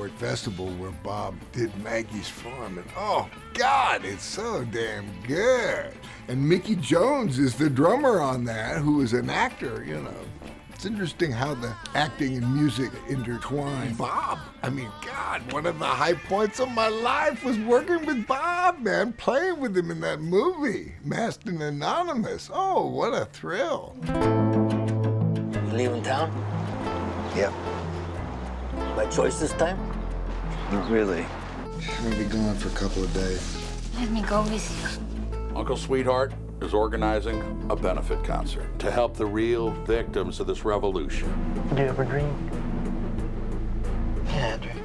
February festival where Bob did Maggie's Farm, and oh God, it's so damn good. And Mickey Jones is the drummer on that, who is an actor, you know. It's interesting how the acting and music intertwine. Bob, I mean, God, one of the high points of my life was working with Bob, man, playing with him in that movie, Masked and Anonymous. Oh, what a thrill. You leaving town? Yep. By choice this time? Not really. I'm gonna be gone for a couple of days. Let me go with you. Uncle Sweetheart is organizing a benefit concert to help the real victims of this revolution. Do you ever dream? Yeah, I dream.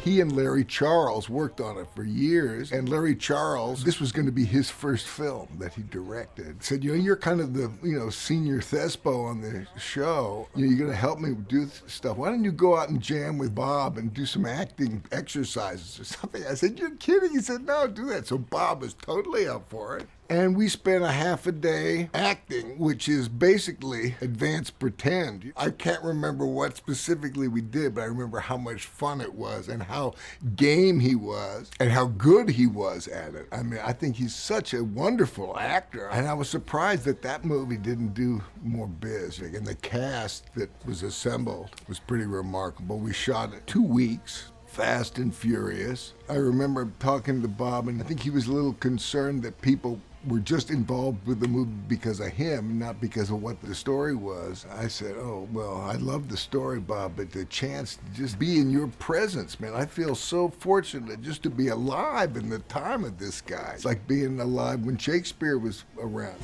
He and Larry Charles worked on it for years, and Larry Charles, this was going to be his first film that he directed. Said, you know, you're kind of the, you know, senior thespo on the show. You know, you're going to help me do stuff. Why don't you go out and jam with Bob and do some acting exercises or something? I said, you're kidding? He said, no, do that. So Bob was totally up for it. And we spent a half a day acting, which is basically advanced pretend. I can't remember what specifically we did, but I remember how much fun it was and how game he was and how good he was at it. I mean, I think he's such a wonderful actor. And I was surprised that that movie didn't do more biz. And the cast that was assembled was pretty remarkable. We shot it 2 weeks. Fast and furious. I remember talking to Bob, and I think he was a little concerned that people were just involved with the movie because of him, not because of what the story was. I said, oh, well, I love the story, Bob, but the chance to just be in your presence, man, I feel so fortunate just to be alive in the time of this guy. It's like being alive when Shakespeare was around.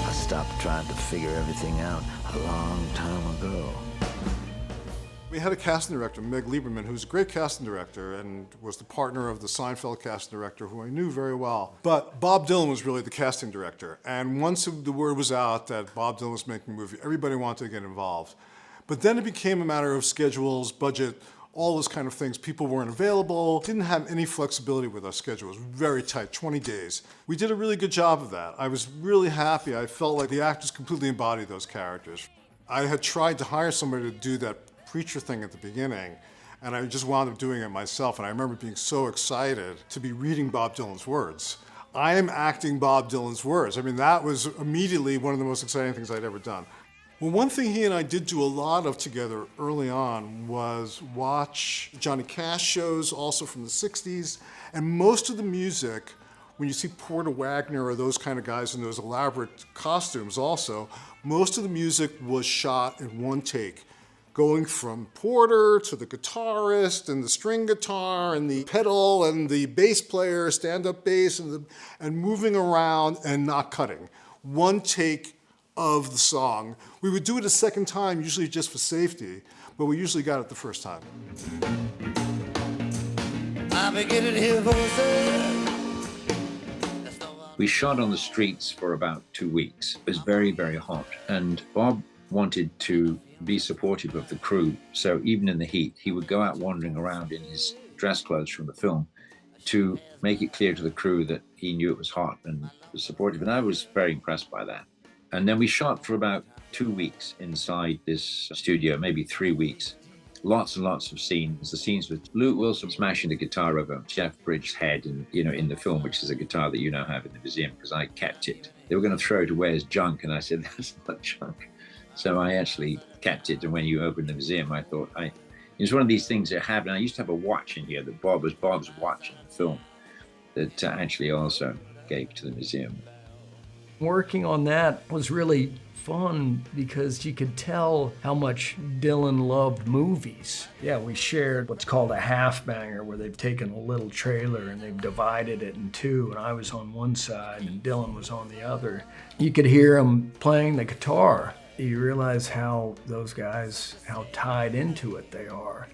I stopped trying to figure everything out a long time ago. We had a casting director, Meg Lieberman, who's a great casting director and was the partner of the Seinfeld casting director, who I knew very well. But Bob Dylan was really the casting director. And once the word was out that Bob Dylan was making a movie, everybody wanted to get involved. But then it became a matter of schedules, budget, all those kind of things. People weren't available, didn't have any flexibility with our schedule. It was very tight, 20 days. We did a really good job of that. I was really happy. I felt like the actors completely embodied those characters. I had tried to hire somebody to do that preacher thing at the beginning, and I just wound up doing it myself. And I remember being so excited to be reading Bob Dylan's words. I am acting Bob Dylan's words. I mean, that was immediately one of the most exciting things I'd ever done. Well, one thing he and I did do a lot of together early on was watch Johnny Cash shows, also from the 60s, and most of the music, when you see Porter Wagner or those kind of guys in those elaborate costumes also, most of the music was shot in one take, going from Porter to the guitarist and the string guitar and the pedal and the bass player, stand-up bass, and moving around and not cutting. One take of the song. We would do it a second time, usually just for safety, but we usually got it the first time. We shot on the streets for about 2 weeks. It was very, very hot, and Bob wanted to be supportive of the crew. So even in the heat, he would go out wandering around in his dress clothes from the film to make it clear to the crew that he knew it was hot and was supportive. And I was very impressed by that. And then we shot for about 2 weeks inside this studio, maybe 3 weeks. Lots and lots of scenes. The scenes with Luke Wilson smashing the guitar over Jeff Bridges' head, and in the film, which is a guitar that you now have in the museum, because I kept it. They were going to throw it away as junk, and I said, that's not junk. So I actually kept it, and when you opened the museum, I thought, it was one of these things that happened. I used to have a watch in here that was Bob's watch in the film that actually also gave to the museum. Working on that was really fun because you could tell how much Dylan loved movies. Yeah, we shared what's called a half banger, where they've taken a little trailer and they've divided it in two, and I was on one side and Dylan was on the other. You could hear him playing the guitar. You realize how those guys, how tied into it they are.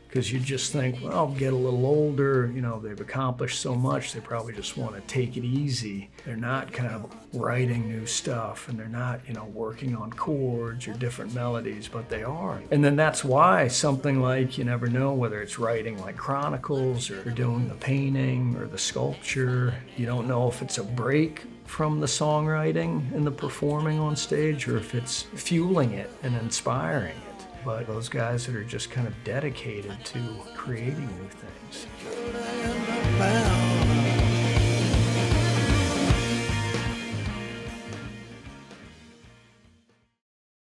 Because you just think, well, get a little older, they've accomplished so much, they probably just want to take it easy. They're not kind of writing new stuff, and they're not, working on chords or different melodies, but they are. And then that's why something like, you never know whether it's writing like Chronicles or doing the painting or the sculpture. You don't know if it's a break from the songwriting and the performing on stage, or if it's fueling it and inspiring it. but those guys that are just kind of dedicated to creating new things.